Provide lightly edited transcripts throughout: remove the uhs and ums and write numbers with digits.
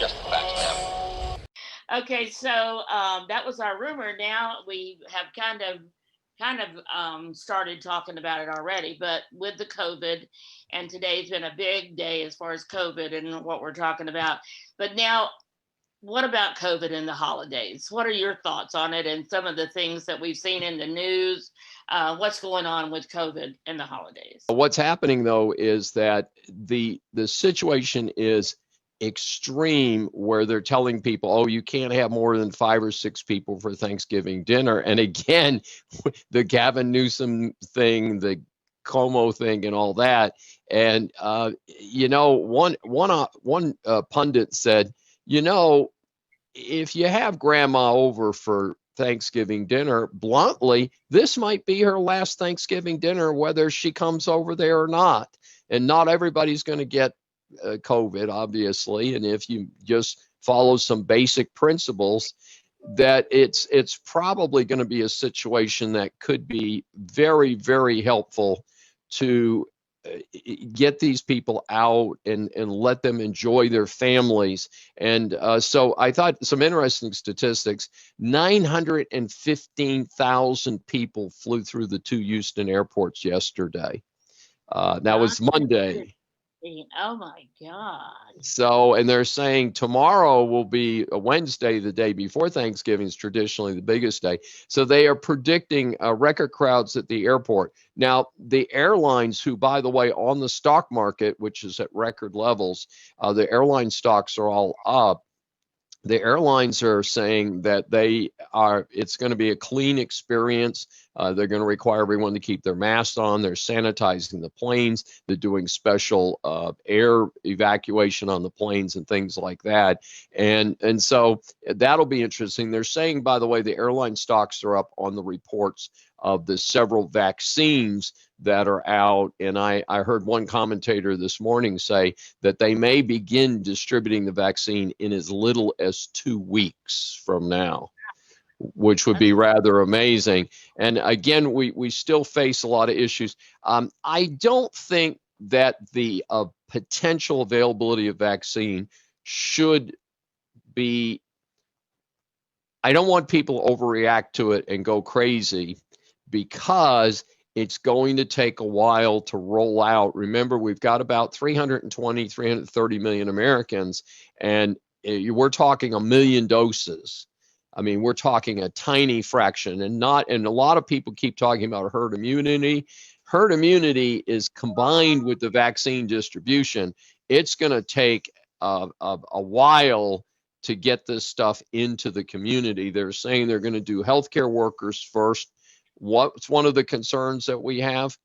just the facts, ma'am. Okay, so that was our rumor. Now we have kind of started talking about it already, but with the COVID, and today's been a big day as far as COVID and what we're talking about. But now, what about COVID and the holidays? What are your thoughts on it and some of the things that we've seen in the news? What's going on with COVID and the holidays? What's happening though is that the situation is extreme, where they're telling people, oh, you can't have more than 5 or 6 people for Thanksgiving dinner. And again, the Gavin Newsom thing, the Como thing, and all that. And one pundit said, if you have grandma over for Thanksgiving dinner, bluntly, this might be her last Thanksgiving dinner, whether she comes over there or not. And not everybody's going to get COVID, obviously. And if you just follow some basic principles, that it's probably going to be a situation that could be very, very helpful to get these people out and let them enjoy their families. And so I thought some interesting statistics. 915,000 people flew through the 2 Houston airports yesterday. That was Monday. Oh my God. So, and they're saying tomorrow will be a Wednesday, the day before Thanksgiving is traditionally the biggest day. So they are predicting record crowds at the airport. Now, the airlines, who, by the way, on the stock market, which is at record levels, the airline stocks are all up. The airlines are saying that it's going to be a clean experience. They're going to require everyone to keep their masks on. They're sanitizing the planes. They're doing special air evacuation on the planes and things like that. And so that'll be interesting. They're saying, by the way, the airline stocks are up on the reports of the several vaccines that are out. And I heard one commentator this morning say that they may begin distributing the vaccine in as little as 2 weeks from now, which would be rather amazing. And again, we still face a lot of issues. I don't think that the potential availability of vaccine should be, I don't want people to overreact to it and go crazy, because it's going to take a while to roll out. Remember, we've got about 330 million Americans, and we're talking 1 million doses. I mean, we're talking a tiny fraction, and a lot of people keep talking about herd immunity. Herd immunity is combined with the vaccine distribution. It's going to take a while to get this stuff into the community. They're saying they're going to do healthcare workers first. What's one of the concerns that we have?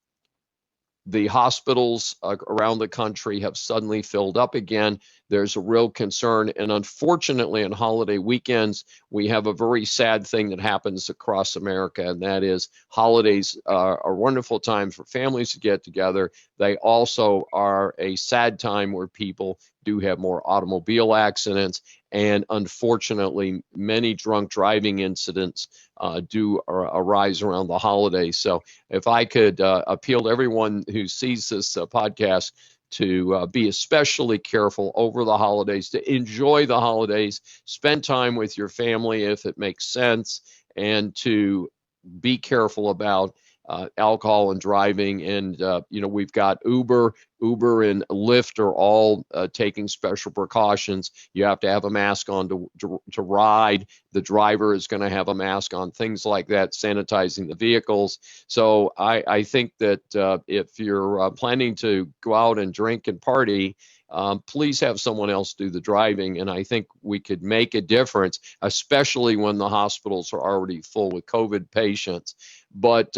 The hospitals around the country have suddenly filled up again. There's a real concern. And unfortunately, on holiday weekends, we have a very sad thing that happens across America, and that is holidays are a wonderful time for families to get together. They also are a sad time where people do have more automobile accidents, and unfortunately, many drunk driving incidents do arise around the holidays. So if I could appeal to everyone who sees this podcast to be especially careful over the holidays, to enjoy the holidays, spend time with your family if it makes sense, and to be careful about alcohol and driving. And we've got Uber and Lyft are all taking special precautions. You have to have a mask on to ride. The driver is going to have a mask on, things like that, sanitizing the vehicles. So I think that if you're planning to go out and drink and party, please have someone else do the driving. And I think we could make a difference, especially when the hospitals are already full with COVID patients. But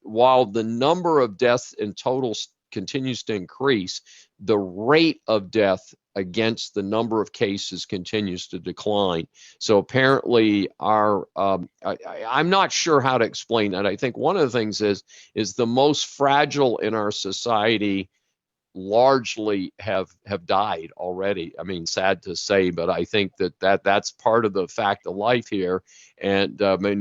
while the number of deaths in total continues to increase, the rate of death against the number of cases continues to decline. So apparently I'm not sure how to explain that. I think one of the things is the most fragile in our society largely have died already. I mean, sad to say, but I think that's part of the fact of life here. And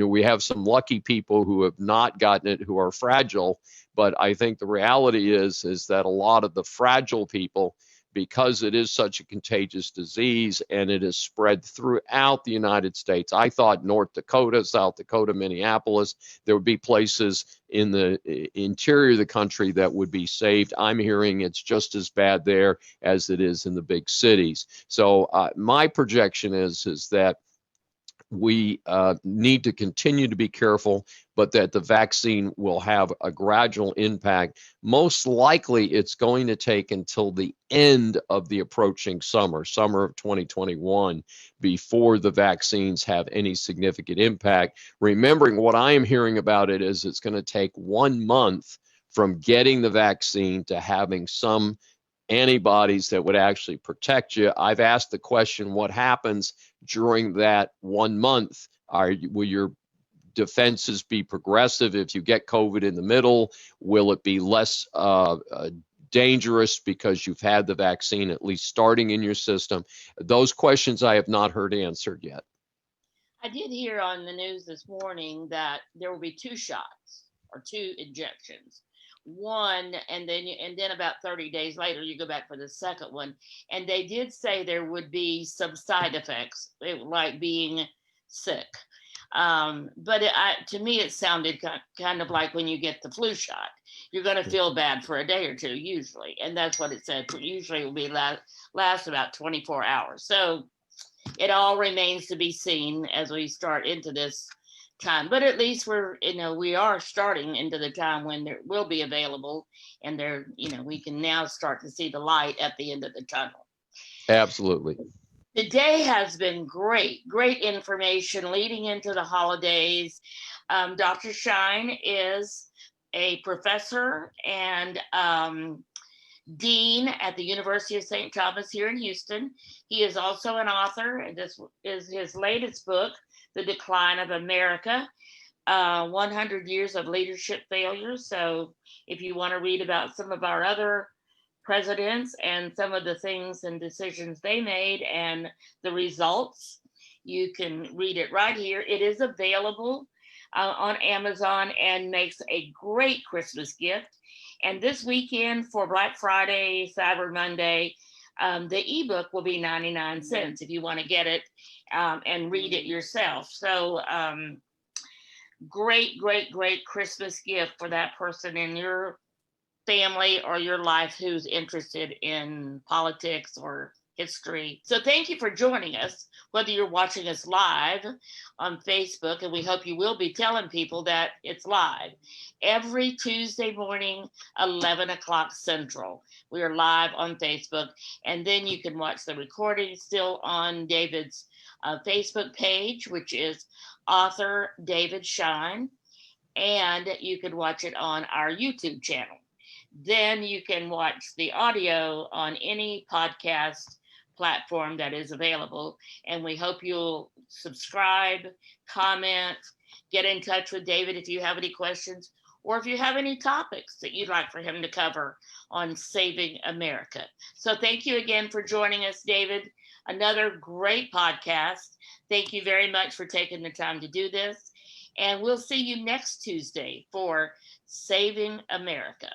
we have some lucky people who have not gotten it, who are fragile. But I think the reality is that a lot of the fragile people, because it is such a contagious disease and it is spread throughout the United States. I thought North Dakota, South Dakota, Minneapolis, there would be places in the interior of the country that would be saved. I'm hearing it's just as bad there as it is in the big cities. So my projection is that we need to continue to be careful, but that the vaccine will have a gradual impact. Most likely, it's going to take until the end of the approaching summer of 2021, before the vaccines have any significant impact. Remembering what I am hearing about it is it's going to take 1 month from getting the vaccine to having some antibodies that would actually protect you. I've asked the question, what happens during that 1 month? Will your defenses be progressive if you get COVID in the middle? Will it be less dangerous because you've had the vaccine at least starting in your system? Those questions I have not heard answered yet. I did hear on the news this morning that there will be 2 shots or 2 injections. One, and then about 30 days later you go back for the second one, and they did say there would be some side effects, like being sick, but to me it sounded kind of like when you get the flu shot, you're going to feel bad for a day or two usually, and that's what it said. Usually it will be last about 24 hours. So it all remains to be seen as we start into this time, but at least we are starting into the time when there will be available, and we can now start to see the light at the end of the tunnel. Absolutely. Today has been great information leading into the holidays. Dr. Schein is a professor and dean at the University of St. Thomas here in Houston. He is also an author, and this is his latest book, The Decline of America, 100 Years of Leadership Failure. So if you want to read about some of our other presidents and some of the things and decisions they made and the results, you can read it right here. It is available on Amazon and makes a great Christmas gift. And this weekend for Black Friday, Cyber Monday, the ebook will be 99 cents if you want to get it and read it yourself. So great Christmas gift for that person in your family or your life who's interested in politics or history. So thank you for joining us, whether you're watching us live on Facebook, and we hope you will be telling people that it's live every Tuesday morning, 11 o'clock Central. We are live on Facebook, and then you can watch the recording still on David's Facebook page, which is author David Schein, and you can watch it on our YouTube channel. Then you can watch the audio on any podcast platform that is available. And we hope you'll subscribe, comment, get in touch with David if you have any questions, or if you have any topics that you'd like for him to cover on Saving America. So thank you again for joining us, David. Another great podcast. Thank you very much for taking the time to do this. And we'll see you next Tuesday for Saving America.